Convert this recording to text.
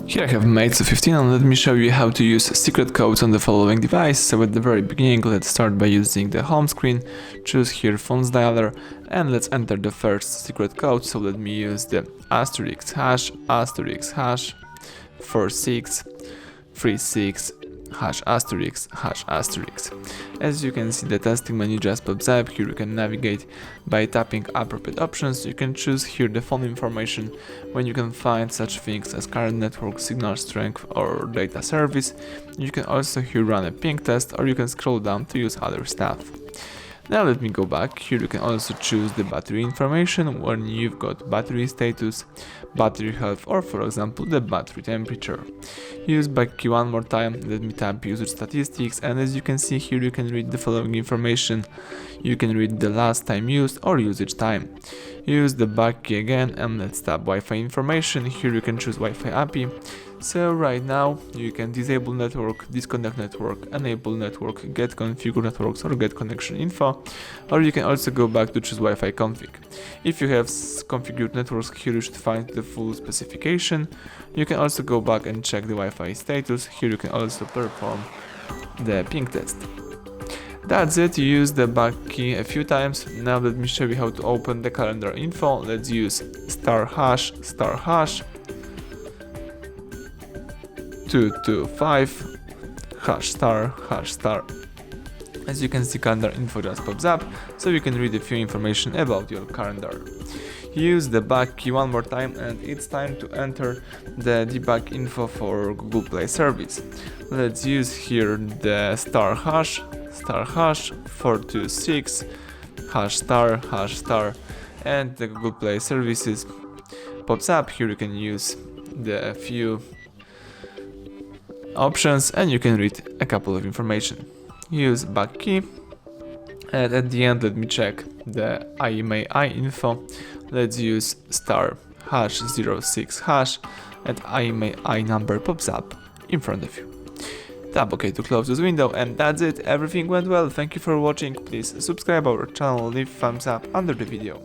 Here I have MEIZU 15 and let me show you how to use secret codes on the following device. So at the very beginning, let's start by using the home screen, choose here phones dialer, and let's enter the first secret code. So let me use the asterisk hash 4636 hash asterisk. As you can see, the testing menu just pops up. Here you can navigate by tapping appropriate options. You can choose here the phone information when you can find such things as current network, signal strength or data service. You can also here run a ping test, or you can scroll down to use other stuff. Now let me go back. Here you can also choose the battery information when you've got battery status, battery health, or for example the battery temperature. Use back key one more time. Let me tap user statistics, and as you can see here you can read the following information. You can read the last time used or usage time. Use the back key again, and let's tap Wi-Fi information. Here you can choose Wi-Fi API. So right now you can disable network, disconnect network, enable network, get configure networks or get connection info, or you can also go back to choose Wi-Fi config. If you have configured networks, here you should find the full specification. You can also go back and check the Wi-Fi status. Here you can also perform the ping test. That's it. You use the back key a few times. Now let me show you how to open the calendar info. Let's use star hash 225 hash star. As you can see, calendar info just pops up, so you can read a few information about your calendar. Use the back key one more time, and it's time to enter the debug info for Google Play service. Let's use here the star hash 426 hash star, and the Google Play services pops up. Here you can use the few options and you can read a couple of information. Use back key, and at the end let me check the IMEI info. Let's use star hash 06 hash, and IMEI number pops up in front of you. Tap OK to close this window, and that's it. Everything went well. Thank you for watching. Please subscribe our channel, leave thumbs up under the video.